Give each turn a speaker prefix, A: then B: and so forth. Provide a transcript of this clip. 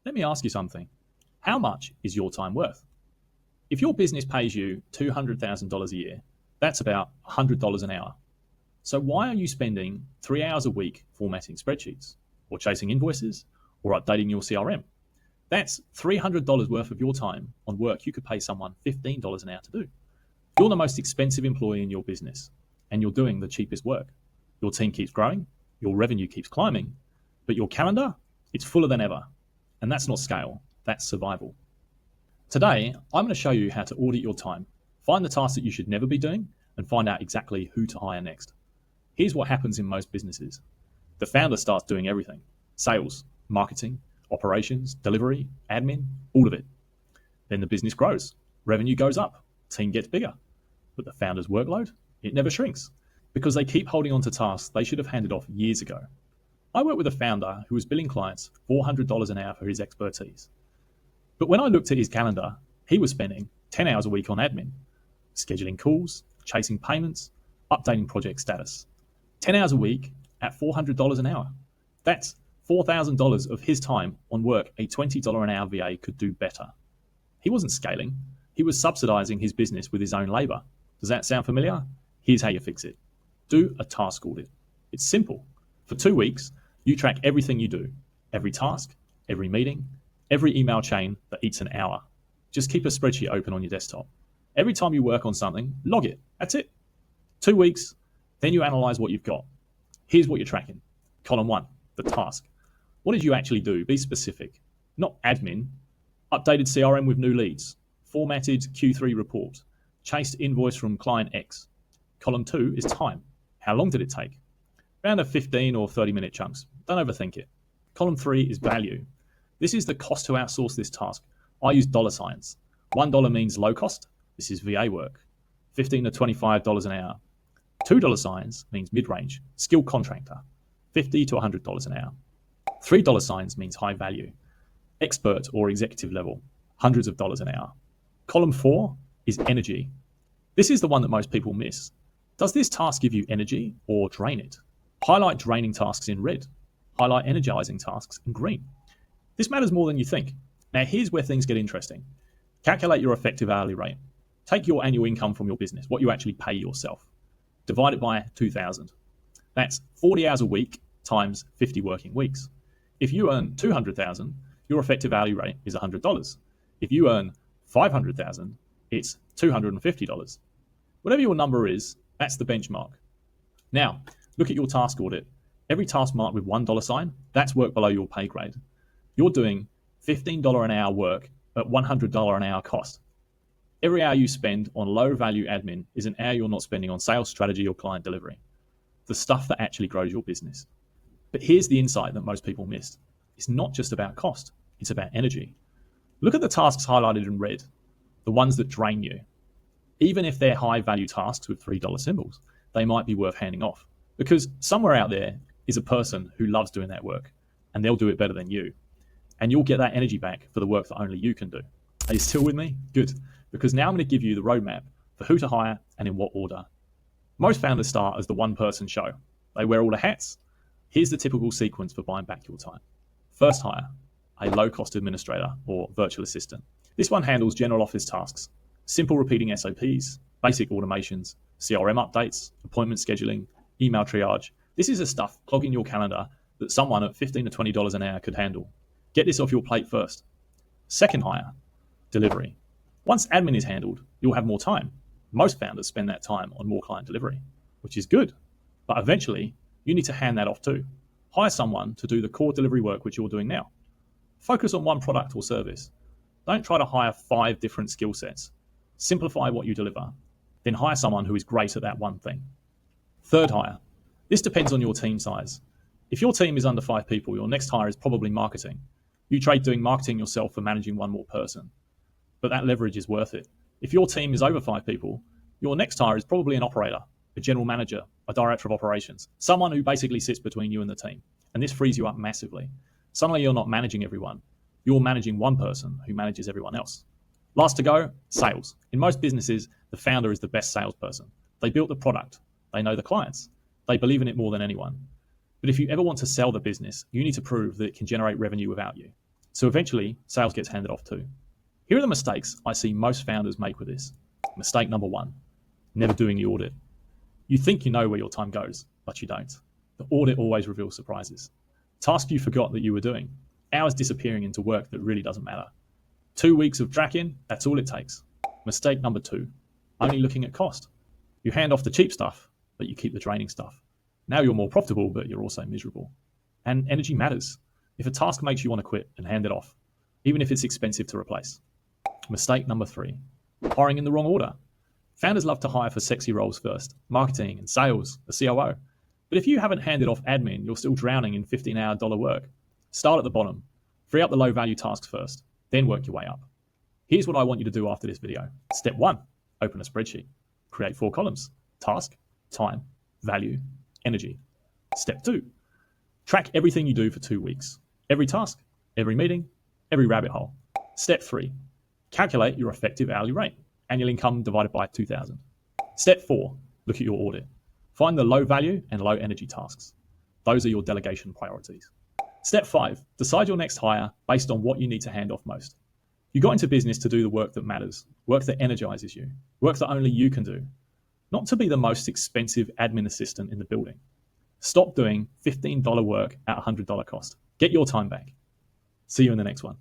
A: Let me ask you something. How much is your time worth? If your business pays you $200,000 a year, that's about $100 an hour. So why are you spending 3 hours a week formatting spreadsheets or chasing invoices or updating your CRM? That's $300 worth of your time on work you could pay someone $15 an hour to do. You're the most expensive employee in your business and you're doing the cheapest work. Your team keeps growing, your revenue keeps climbing, but your calendar, it's fuller than ever. And that's not scale, that's survival. Today, I'm going to show you how to audit your time, find the tasks that you should never be doing, and find out exactly who to hire next. Here's what happens in most businesses. The founder starts doing everything: sales, marketing, operations, delivery, admin, all of it. Then the business grows, revenue goes up, team gets bigger. But the founder's workload, it never shrinks because they keep holding on to tasks they should have handed off years ago. I worked with a founder who was billing clients $400 an hour for his expertise. But when I looked at his calendar, he was spending 10 hours a week on admin, scheduling calls, chasing payments, updating project status. 10 hours a week at $400 an hour. That's $4,000 of his time on work a $20 an hour VA could do better. He wasn't scaling. He was subsidizing his business with his own labor. Does that sound familiar? Here's how you fix it. Do a task audit. It's simple. For 2 weeks, you track everything you do, every task, every meeting, every email chain that eats an hour. Just keep a spreadsheet open on your desktop. Every time you work on something, log it. That's it. 2 weeks, then you analyze what you've got. Here's what you're tracking. Column 1, the task. What did you actually do? Be specific. Not admin. Updated CRM with new leads. Formatted Q3 report. Chased invoice from client X. Column 2 is time. How long did it take? Around a 15 or 30-minute chunks. Don't overthink it. Column 3 is value. This is the cost to outsource this task. I use dollar signs. $1 means low cost. This is VA work. $15 to $25 an hour. $2 signs means mid-range, skilled contractor. $50 to $100 an hour. $3 signs means high value, expert or executive level, hundreds of dollars an hour. Column 4 is energy. This is the one that most people miss. Does this task give you energy or drain it? Highlight draining tasks in red. Highlight energizing tasks in green. This matters more than you think. Now here's where things get interesting. Calculate your effective hourly rate. Take your annual income from your business, what you actually pay yourself. Divide it by 2,000. That's 40 hours a week times 50 working weeks. If you earn 200,000, your effective hourly rate is $100. If you earn 500,000, it's $250. Whatever your number is, that's the benchmark. Now, look at your task audit. Every task marked with $1 sign, that's work below your pay grade. You're doing $15 an hour work at $100 an hour cost. Every hour you spend on low value admin is an hour you're not spending on sales strategy or client delivery, the stuff that actually grows your business. But here's the insight that most people missed. It's not just about cost, it's about energy. Look at the tasks highlighted in red, the ones that drain you. Even if they're high value tasks with $3 symbols, they might be worth handing off because somewhere out there is a person who loves doing that work and they'll do it better than you. And you'll get that energy back for the work that only you can do. Are you still with me? Good. Because now I'm going to give you the roadmap for who to hire and in what order. Most founders start as the one-person show. They wear all the hats. Here's the typical sequence for buying back your time. First hire, a low-cost administrator or virtual assistant. This one handles general office tasks, simple repeating SOPs, basic automations, CRM updates, appointment scheduling, email triage. This is the stuff clogging your calendar that someone at $15 to $20 an hour could handle. Get this off your plate first. Second hire, delivery. Once admin is handled, you'll have more time. Most founders spend that time on more client delivery, which is good. But eventually, you need to hand that off too. Hire someone to do the core delivery work which you're doing now. Focus on one product or service. Don't try to hire 5 different skill sets. Simplify what you deliver. Then hire someone who is great at that one thing. Third hire. This depends on your team size. If your team is under 5 people, your next hire is probably marketing. You trade doing marketing yourself for managing one more person. But that leverage is worth it. If your team is over 5 people, your next hire is probably an operator, a general manager, a director of operations, someone who basically sits between you and the team. And this frees you up massively. Suddenly you're not managing everyone. You're managing one person who manages everyone else. Last to go, sales. In most businesses, the founder is the best salesperson. They built the product. They know the clients. They believe in it more than anyone. But if you ever want to sell the business, you need to prove that it can generate revenue without you. So eventually, sales gets handed off too. Here are the mistakes I see most founders make with this. Mistake number 1, never doing the audit. You think you know where your time goes, but you don't. The audit always reveals surprises. Tasks you forgot that you were doing. Hours disappearing into work that really doesn't matter. 2 weeks of tracking, that's all it takes. Mistake number 2, only looking at cost. You hand off the cheap stuff, but you keep the draining stuff. Now you're more profitable, but you're also miserable. And energy matters. If a task makes you want to quit, and hand it off, even if it's expensive to replace. Mistake number 3, hiring in the wrong order. Founders love to hire for sexy roles first, marketing and sales, the COO. But if you haven't handed off admin, you're still drowning in $15-hour work. Start at the bottom. Free up the low-value tasks first, then work your way up. Here's what I want you to do after this video. Step 1, open a spreadsheet. Create 4 columns: task, time, value, energy. Step 2, track everything you do for 2 weeks. Every task, every meeting, every rabbit hole. Step 3, calculate your effective hourly rate. Annual income divided by 2,000. Step 4, look at your audit. Find the low value and low energy tasks. Those are your delegation priorities. Step 5, decide your next hire based on what you need to hand off most. You got into business to do the work that matters, work that energizes you, work that only you can do, not to be the most expensive admin assistant in the building. Stop doing $15 work at $100 cost. Get your time back. See you in the next one.